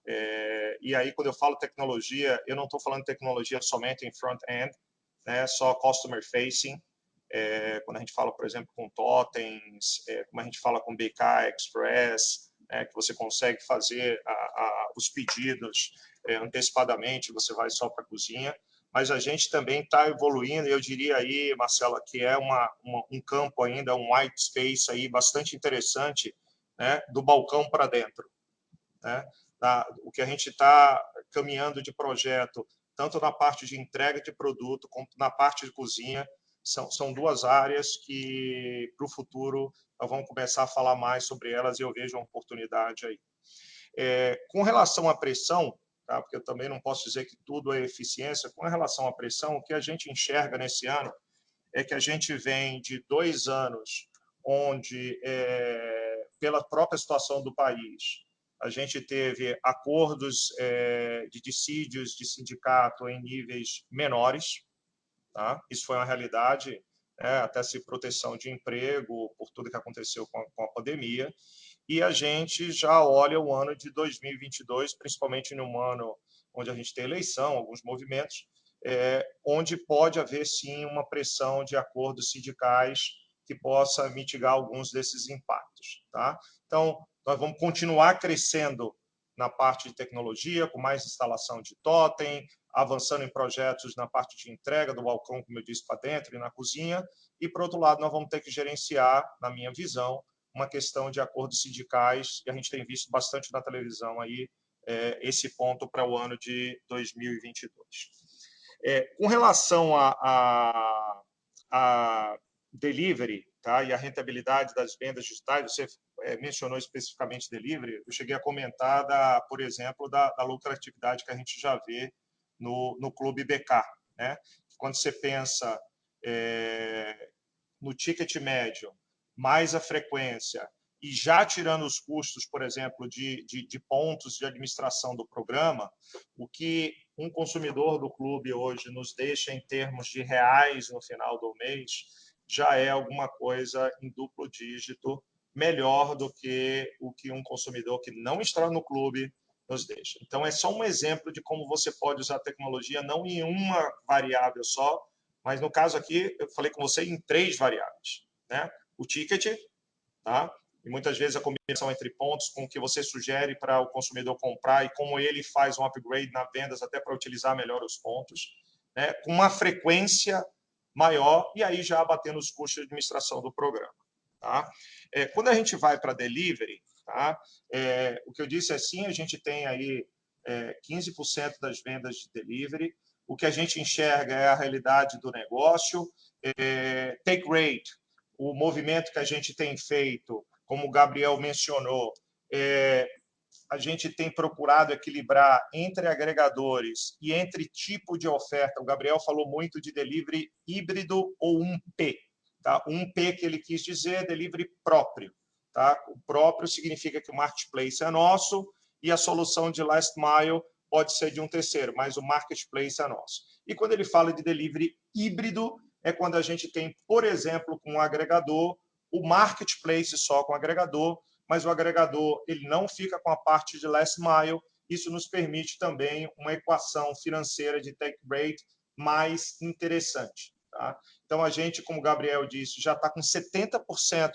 E aí, quando eu falo tecnologia, eu não estou falando tecnologia somente em front-end, né, só customer-facing. Quando a gente fala, por exemplo, com totens, como a gente fala com BK Express, que você consegue fazer os pedidos antecipadamente, você vai só para a cozinha, mas a gente também está evoluindo, e eu diria aí, Marcela, que é um campo ainda, um white space aí bastante interessante, né, do balcão para dentro. Né? O que a gente está caminhando de projeto, tanto na parte de entrega de produto, como na parte de cozinha, são duas áreas que, para o futuro, nós vamos começar a falar mais sobre elas e eu vejo uma oportunidade aí. Com relação à pressão, tá? Porque eu também não posso dizer que tudo é eficiência, com relação à pressão, o que a gente enxerga nesse ano é que a gente vem de 2 anos onde, pela própria situação do país, a gente teve acordos de dissídios de sindicato em níveis menores. Tá? Isso foi uma realidade, até se proteção de emprego, por tudo que aconteceu com a pandemia. E a gente já olha o ano de 2022, principalmente num ano onde a gente tem eleição, alguns movimentos, onde pode haver, sim, uma pressão de acordos sindicais que possa mitigar alguns desses impactos. Tá? Então, nós vamos continuar crescendo na parte de tecnologia, com mais instalação de totem, avançando em projetos na parte de entrega do balcão, como eu disse, para dentro e na cozinha. E, por outro lado, nós vamos ter que gerenciar, na minha visão, uma questão de acordos sindicais, e a gente tem visto bastante na televisão aí esse ponto para o ano de 2022. Com relação a delivery, tá, e a rentabilidade das vendas digitais, você mencionou especificamente delivery, eu cheguei a comentar, por exemplo, da lucratividade que a gente já vê no Clube BK. Né? Quando você pensa no ticket médio, mais a frequência, e já tirando os custos, por exemplo, de pontos de administração do programa, o que um consumidor do clube hoje nos deixa em termos de reais no final do mês, já é alguma coisa em duplo dígito melhor do que o que um consumidor que não está no clube nos deixa. Então, é só um exemplo de como você pode usar a tecnologia não em uma variável só, mas no caso aqui, eu falei com você em 3 variáveis. Né? O ticket, tá? E muitas vezes a combinação entre pontos com o que você sugere para o consumidor comprar e como ele faz um upgrade nas vendas até para utilizar melhor os pontos, né? Com uma frequência maior e aí já abatendo os custos de administração do programa. Tá? Quando a gente vai para delivery, tá? O que eu disse é sim, a gente tem aí 15% das vendas de delivery. O que a gente enxerga é a realidade do negócio. Take rate, o movimento que a gente tem feito, como o Gabriel mencionou, a gente tem procurado equilibrar entre agregadores e entre tipo de oferta. O Gabriel falou muito de delivery híbrido ou 1P. Tá? 1P que ele quis dizer é delivery próprio. Tá? O próprio significa que o marketplace é nosso e a solução de last mile pode ser de um terceiro, mas o marketplace é nosso. E quando ele fala de delivery híbrido, é quando a gente tem, por exemplo, com um agregador, o marketplace só com o agregador, mas o agregador ele não fica com a parte de last mile. Isso nos permite também uma equação financeira de take rate mais interessante. Tá? Então, a gente, como o Gabriel disse, já está com 70%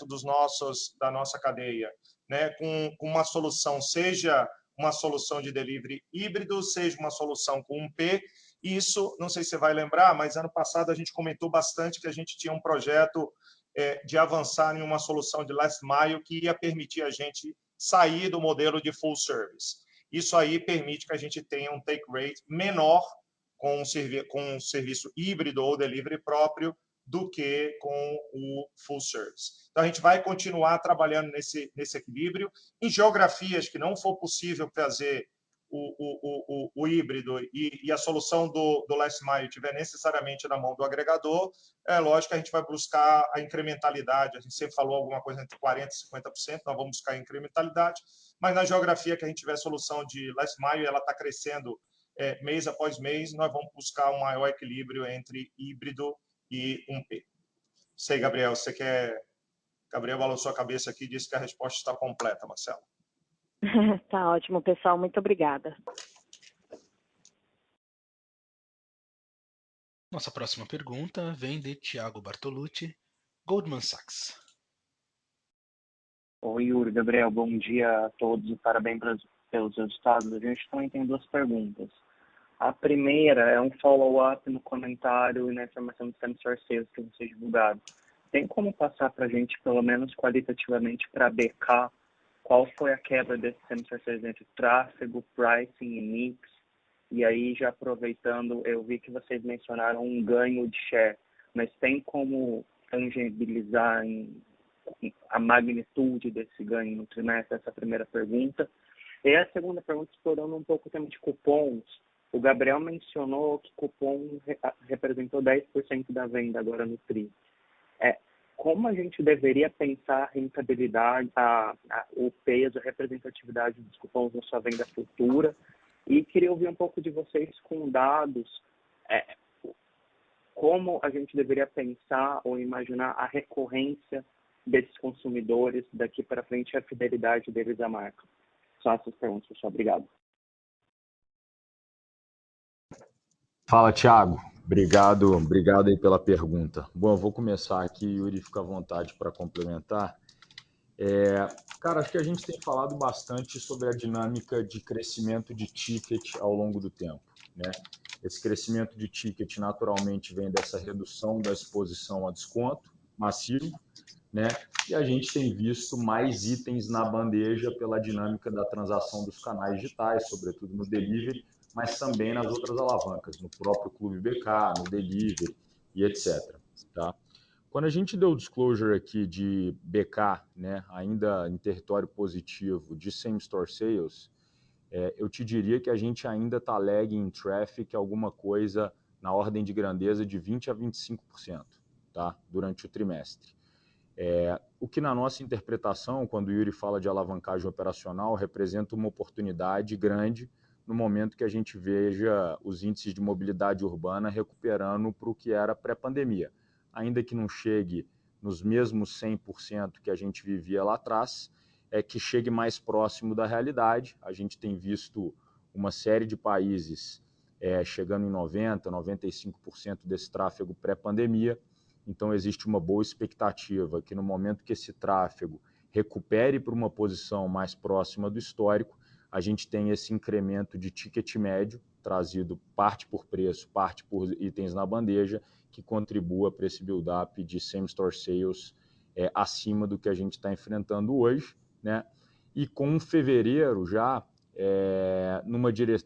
da nossa cadeia, né, com uma solução, seja uma solução de delivery híbrido, seja uma solução com 1P. Isso, não sei se você vai lembrar, mas ano passado a gente comentou bastante que a gente tinha um projeto de avançar em uma solução de last mile que ia permitir a gente sair do modelo de full service. Isso aí permite que a gente tenha um take rate menor com um serviço híbrido ou delivery próprio do que com o full service. Então, a gente vai continuar trabalhando nesse equilíbrio. Em geografias que não for possível fazer o híbrido e a solução do last mile estiver necessariamente na mão do agregador, é lógico que a gente vai buscar a incrementalidade. A gente sempre falou alguma coisa entre 40% e 50%, nós vamos buscar a incrementalidade, mas na geografia que a gente tiver solução de last mile, ela está crescendo mês após mês, nós vamos buscar um maior equilíbrio entre híbrido e 1P. Sei, Gabriel, você quer... Gabriel balançou a cabeça aqui e disse que a resposta está completa, Marcelo. Tá ótimo, pessoal. Muito obrigada. Nossa próxima pergunta vem de Thiago Bartolucci, Goldman Sachs. Oi, Yuri, Gabriel, bom dia a todos e parabéns pelos resultados. A gente também tem duas perguntas. A primeira é um follow-up no comentário e na informação do Same-Store Sales que vocês divulgaram. Tem como passar para a gente, pelo menos qualitativamente, para BK, qual foi a quebra desse Same-Store Sales entre tráfego, pricing e mix? E aí, já aproveitando, eu vi que vocês mencionaram um ganho de share, mas tem como tangibilizar a magnitude desse ganho no trimestre? Essa é a primeira pergunta. E a segunda pergunta, explorando um pouco o tema de cupons. O Gabriel mencionou que cupom representou 10% da venda agora no TRI. Como a gente deveria pensar a rentabilidade, o peso, a representatividade dos cupons na sua venda futura? E queria ouvir um pouco de vocês com dados, como a gente deveria pensar ou imaginar a recorrência desses consumidores daqui para frente e a fidelidade deles à marca. São essas perguntas, pessoal. Obrigado. Fala, Thiago. Obrigado aí pela pergunta. Bom, eu vou começar aqui, Yuri, fica à vontade para complementar. Cara, acho que a gente tem falado bastante sobre a dinâmica de crescimento de ticket ao longo do tempo, né? Esse crescimento de ticket naturalmente vem dessa redução da exposição a desconto massivo, né? E a gente tem visto mais itens na bandeja pela dinâmica da transação dos canais digitais, sobretudo no delivery, mas também nas outras alavancas, no próprio Clube BK, no delivery e etc. Tá? Quando a gente deu o disclosure aqui de BK, né, ainda em território positivo de same-store sales, eu te diria que a gente ainda está lagging em traffic alguma coisa na ordem de grandeza de 20% a 25%, tá? Durante o trimestre. O que na nossa interpretação, quando o Yuri fala de alavancagem operacional, representa uma oportunidade grande no momento que a gente veja os índices de mobilidade urbana recuperando para o que era pré-pandemia. Ainda que não chegue nos mesmos 100% que a gente vivia lá atrás, que chegue mais próximo da realidade. A gente tem visto uma série de países chegando em 90%, 95% desse tráfego pré-pandemia. Então, existe uma boa expectativa que no momento que esse tráfego recupere para uma posição mais próxima do histórico, a gente tem esse incremento de ticket médio, trazido parte por preço, parte por itens na bandeja, que contribua para esse build-up de same-store sales acima do que a gente está enfrentando hoje, né? E com fevereiro já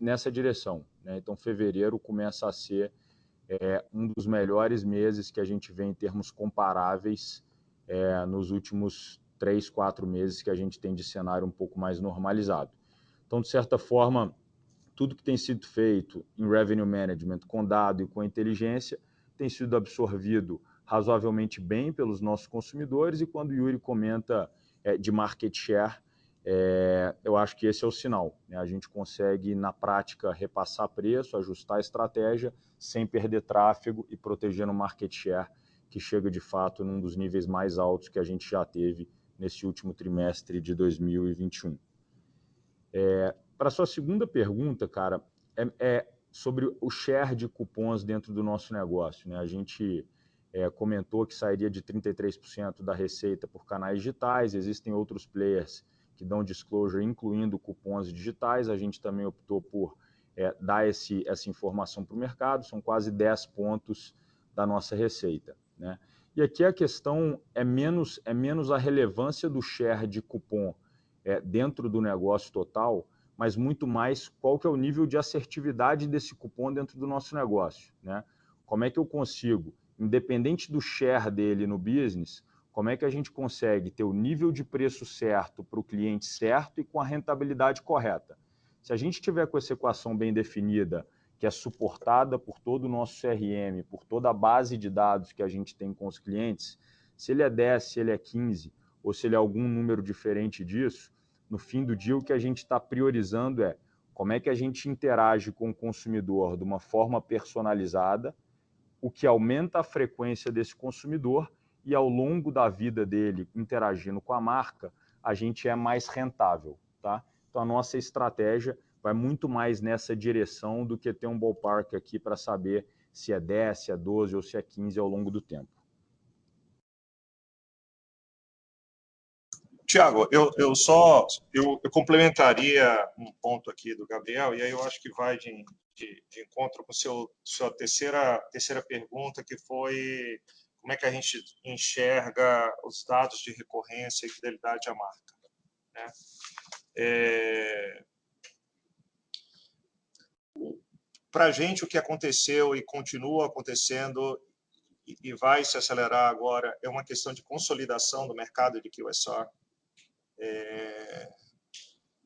nessa direção, né? Então, fevereiro começa a ser um dos melhores meses que a gente vê em termos comparáveis nos últimos 3, 4 meses que a gente tem de cenário um pouco mais normalizado. Então, de certa forma, tudo que tem sido feito em revenue management com dado e com inteligência tem sido absorvido razoavelmente bem pelos nossos consumidores, e quando o Yuri comenta de market share, eu acho que esse é o sinal, né? A gente consegue, na prática, repassar preço, ajustar a estratégia, sem perder tráfego e protegendo o market share, que chega de fato num dos níveis mais altos que a gente já teve nesse último trimestre de 2021. Para a sua segunda pergunta, cara, é sobre o share de cupons dentro do nosso negócio, né? A gente comentou que sairia de 33% da receita por canais digitais, existem outros players que dão disclosure incluindo cupons digitais, a gente também optou por dar essa informação para o mercado, são quase 10 pontos da nossa receita, né? E aqui a questão é menos a relevância do share de cupom dentro do negócio total, mas muito mais qual que é o nível de assertividade desse cupom dentro do nosso negócio, né? Como é que eu consigo, independente do share dele no business, como é que a gente consegue ter o nível de preço certo para o cliente certo e com a rentabilidade correta? Se a gente tiver com essa equação bem definida, que é suportada por todo o nosso CRM, por toda a base de dados que a gente tem com os clientes, se ele é 10, se ele é 15, ou se ele é algum número diferente disso, no fim do dia o que a gente está priorizando é como é que a gente interage com o consumidor de uma forma personalizada, o que aumenta a frequência desse consumidor e ao longo da vida dele interagindo com a marca, a gente é mais rentável, tá? Então a nossa estratégia vai muito mais nessa direção do que ter um ballpark aqui para saber se é 10, se é 12 ou se é 15 ao longo do tempo. Tiago, eu complementaria um ponto aqui do Gabriel, e aí eu acho que vai de encontro com sua terceira pergunta, que foi como é que a gente enxerga os dados de recorrência e fidelidade à marca, né? Para a gente, o que aconteceu e continua acontecendo e vai se acelerar agora é uma questão de consolidação do mercado de QSR.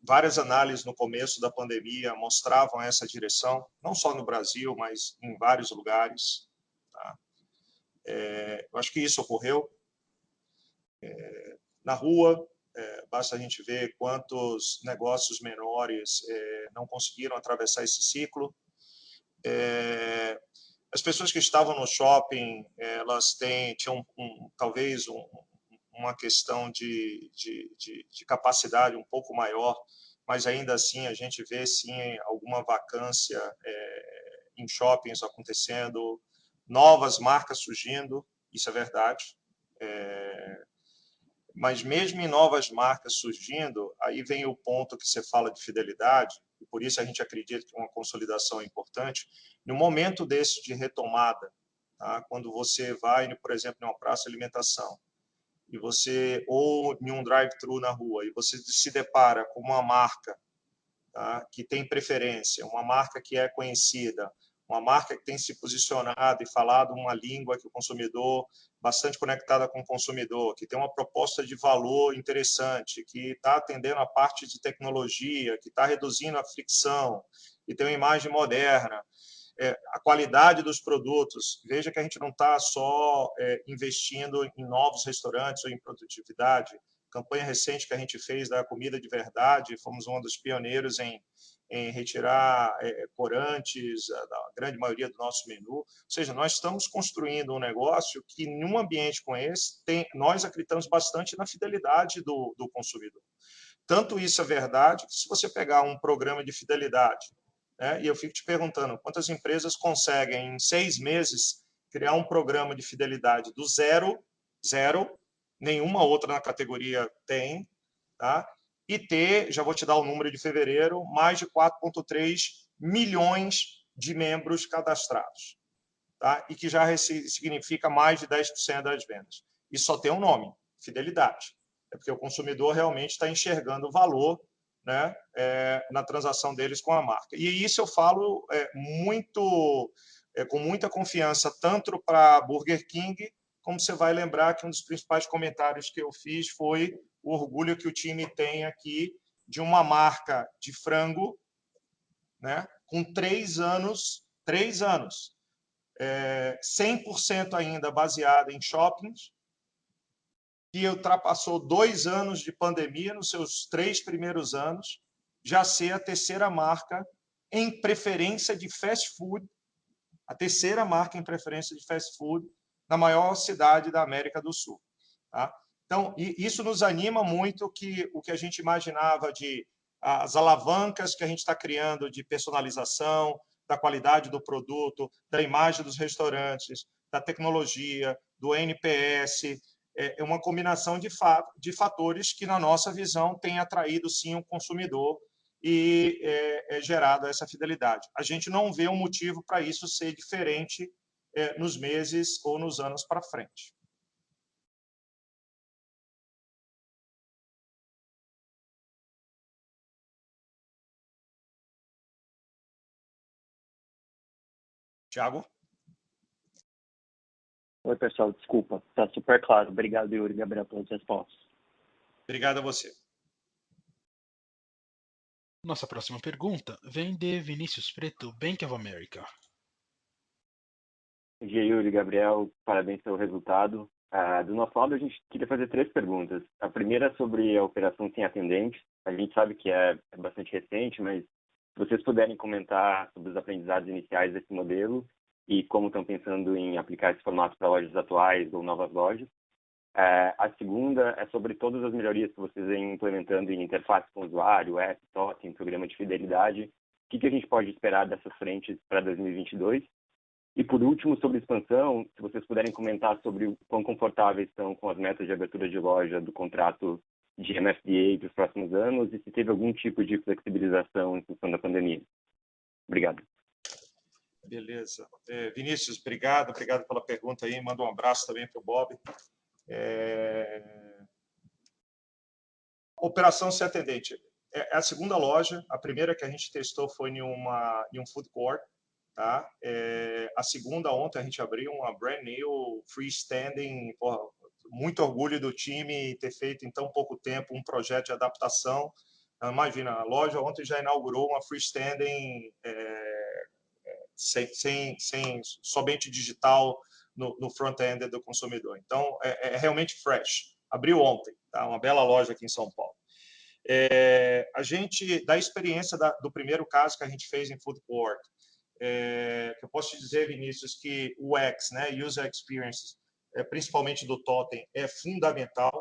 Várias análises no começo da pandemia mostravam essa direção, não só no Brasil, mas em vários lugares. Tá? Eu acho que isso ocorreu. Na rua, basta a gente ver quantos negócios menores não conseguiram atravessar esse ciclo. As pessoas que estavam no shopping, elas tinham talvez uma questão de capacidade um pouco maior, mas ainda assim a gente vê sim alguma vacância em shoppings acontecendo, novas marcas surgindo, isso é verdade. Mas mesmo em novas marcas surgindo, aí vem o ponto que você fala de fidelidade, e por isso a gente acredita que uma consolidação é importante. No momento desse de retomada, tá? Quando você vai, por exemplo, em uma praça de alimentação, e você ou em um drive-thru na rua, e você se depara com uma marca, tá, que tem preferência, uma marca que é conhecida, uma marca que tem se posicionado e falado uma língua que o consumidor, bastante conectada com o consumidor, que tem uma proposta de valor interessante, que está atendendo a parte de tecnologia, que está reduzindo a fricção, que tem uma imagem moderna, a qualidade dos produtos. Veja que a gente não está só investindo em novos restaurantes ou em produtividade. Campanha recente que a gente fez da comida de verdade, fomos um dos pioneiros em retirar corantes da grande maioria do nosso menu. Ou seja, nós estamos construindo um negócio que, num ambiente como esse, nós acreditamos bastante na fidelidade do consumidor. Tanto isso é verdade que, se você pegar um programa de fidelidade, e eu fico te perguntando, quantas empresas conseguem, em 6 meses, criar um programa de fidelidade do zero, nenhuma outra na categoria tem, tá? E ter, já vou te dar o número de fevereiro, mais de 4,3 milhões de membros cadastrados, tá? E que já significa mais de 10% das vendas. E só tem um nome, fidelidade. É porque o consumidor realmente está enxergando o valor, né, na transação deles com a marca. E isso eu falo com muita confiança, tanto para Burger King, como você vai lembrar que um dos principais comentários que eu fiz foi o orgulho que o time tem aqui de uma marca de frango, né, com 3 anos, 100% ainda baseada em shoppings, que ultrapassou 2 anos de pandemia, nos seus 3 primeiros anos, já ser a terceira marca em preferência de fast food, a terceira marca em preferência de fast food na maior cidade da América do Sul. Tá? Então, isso nos anima muito, que o que a gente imaginava de as alavancas que a gente está criando de personalização, da qualidade do produto, da imagem dos restaurantes, da tecnologia, do NPS, é uma combinação de fatores que, na nossa visão, tem atraído, sim, o consumidor e gerado essa fidelidade. A gente não vê um motivo para isso ser diferente nos meses ou nos anos para frente. Tiago? Oi, pessoal, desculpa. Está super claro. Obrigado, Yuri e Gabriel, pelas respostas. Obrigado a você. Nossa próxima pergunta vem de Vinícius Preto, Bank of America. Bom dia, Yuri e Gabriel. Parabéns pelo resultado. Do nosso lado, a gente queria fazer 3 perguntas. A primeira é sobre a operação sem atendente. A gente sabe que é bastante recente, mas se vocês puderem comentar sobre os aprendizados iniciais desse modelo e como estão pensando em aplicar esse formato para lojas atuais ou novas lojas. A segunda é sobre todas as melhorias que vocês vêm implementando em interface com o usuário, app, totem, programa de fidelidade. O que a gente pode esperar dessas frentes para 2022? E, por último, sobre expansão, se vocês puderem comentar sobre o quão confortáveis estão com as metas de abertura de loja do contrato de MFDA para os próximos anos e se teve algum tipo de flexibilização em função da pandemia. Obrigado. Beleza. Vinícius, obrigado pela pergunta aí. Manda um abraço também para o Bob. Operação sem atendente. É a segunda loja. A primeira que a gente testou foi em um food court. Tá? A segunda, ontem, a gente abriu uma brand new freestanding. Porra, muito orgulho do time ter feito em tão pouco tempo um projeto de adaptação. Imagina, a loja ontem já inaugurou uma freestanding sem somente digital no front-end do consumidor. Então, é realmente fresh. Abriu ontem, tá? Uma bela loja aqui em São Paulo. A gente, da experiência do primeiro caso que a gente fez em food court, eu posso te dizer, Vinícius, que o UX, né, User Experience, principalmente do Totem, é fundamental.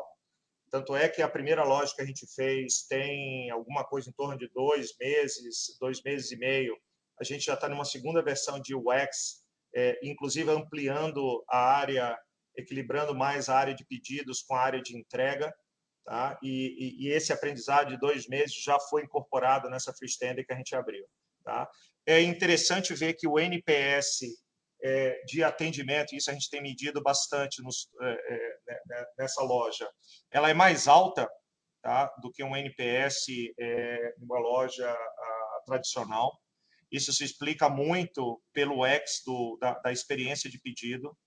Tanto é que a primeira loja que a gente fez tem alguma coisa em torno de 2 meses e meio. A gente já está numa segunda versão de UX, inclusive ampliando a área, equilibrando mais a área de pedidos com a área de entrega. Tá? E esse aprendizado de 2 meses já foi incorporado nessa freestanding que a gente abriu. Tá? É interessante ver que o NPS de atendimento, isso a gente tem medido bastante nessa loja, ela é mais alta, tá, do que um NPS numa loja tradicional. Isso se explica muito pelo UX da experiência de pedido.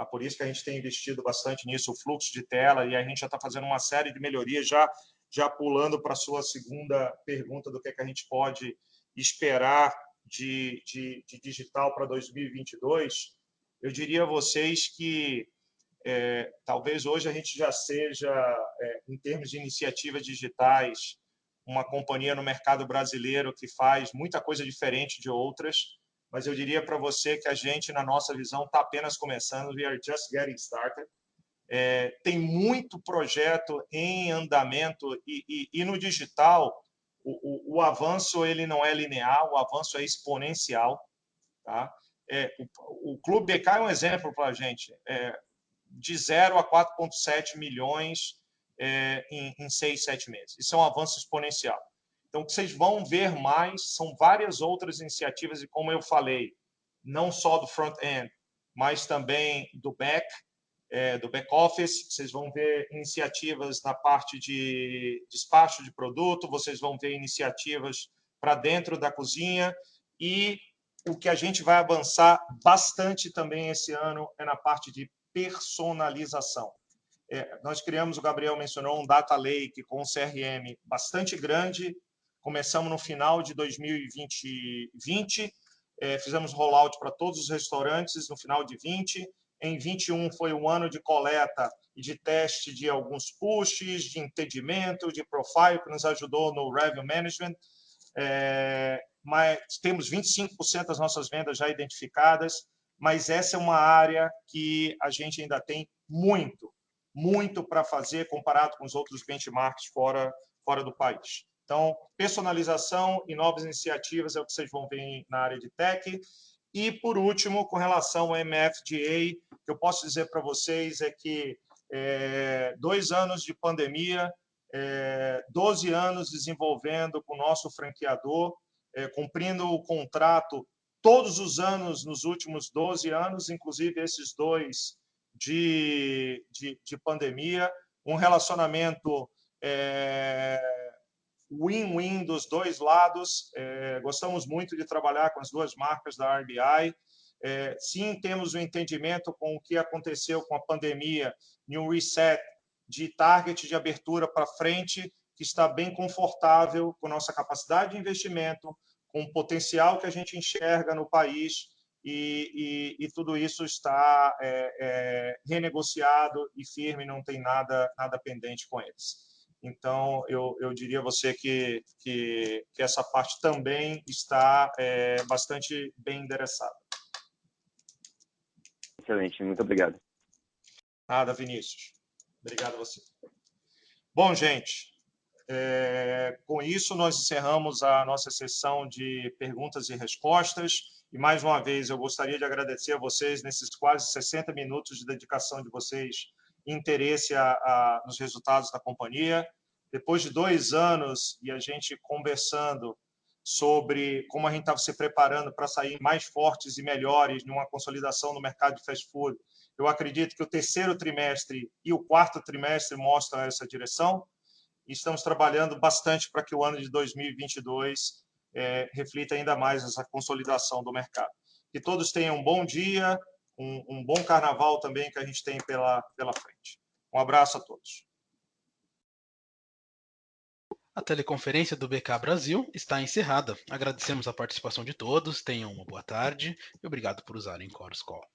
Por isso que a gente tem investido bastante nisso, o fluxo de tela, e a gente já está fazendo uma série de melhorias, já pulando para a sua segunda pergunta do que a gente pode esperar de digital para 2022. Eu diria a vocês que talvez hoje a gente já seja, em termos de iniciativas digitais, uma companhia no mercado brasileiro que faz muita coisa diferente de outras, mas eu diria para você que a gente, na nossa visão, está apenas começando, we are just getting started. Tem muito projeto em andamento e no digital o avanço ele não é linear, o avanço é exponencial. Tá? O Clube BK é um exemplo para a gente, de 0 a 4,7 milhões em 6, 7 meses. Isso é um avanço exponencial. Então, o que vocês vão ver mais são várias outras iniciativas, e como eu falei, não só do front-end, mas também do back-office. Vocês vão ver iniciativas na parte de despacho de produto, vocês vão ver iniciativas para dentro da cozinha, e o que a gente vai avançar bastante também esse ano é na parte de personalização. Nós criamos, o Gabriel mencionou, um data lake com um CRM bastante grande. Começamos no final de 2020, fizemos rollout para todos os restaurantes no final de 20, Em 21 foi um ano de coleta e de teste de alguns pushes, de entendimento, de profile, que nos ajudou no revenue management. Mas temos 25% das nossas vendas já identificadas, mas essa é uma área que a gente ainda tem muito para fazer comparado com os outros benchmarks fora do país. Então, personalização e novas iniciativas é o que vocês vão ver na área de tech. E, por último, com relação ao MFDA, o que eu posso dizer para vocês é que 2 anos de pandemia, 12 anos desenvolvendo com o nosso franqueador, cumprindo o contrato todos os anos nos últimos 12 anos, inclusive esses 2 de pandemia, um relacionamento win-win dos dois lados. Gostamos muito de trabalhar com as duas marcas da RBI. Sim, temos um entendimento com o que aconteceu com a pandemia em um reset de target de abertura para frente, que está bem confortável com nossa capacidade de investimento, com o potencial que a gente enxerga no país, e tudo isso está renegociado e firme, não tem nada pendente com eles. Então, eu diria a você que essa parte também está bastante bem endereçada. Excelente, muito obrigado. Nada, Vinícius. Obrigado a você. Bom, gente, com isso nós encerramos a nossa sessão de perguntas e respostas. E, mais uma vez, eu gostaria de agradecer a vocês nesses quase 60 minutos de dedicação de vocês e interesse nos resultados da companhia. Depois de 2 anos e a gente conversando sobre como a gente estava se preparando para sair mais fortes e melhores numa consolidação no mercado de fast food, eu acredito que o 3º trimestre e o 4º trimestre mostram essa direção. E estamos trabalhando bastante para que o ano de 2022 reflita ainda mais essa consolidação do mercado. Que todos tenham um bom dia, um bom carnaval também que a gente tem pela frente. Um abraço a todos. A teleconferência do BK Brasil está encerrada. Agradecemos a participação de todos, tenham uma boa tarde e obrigado por usarem Chorus Call.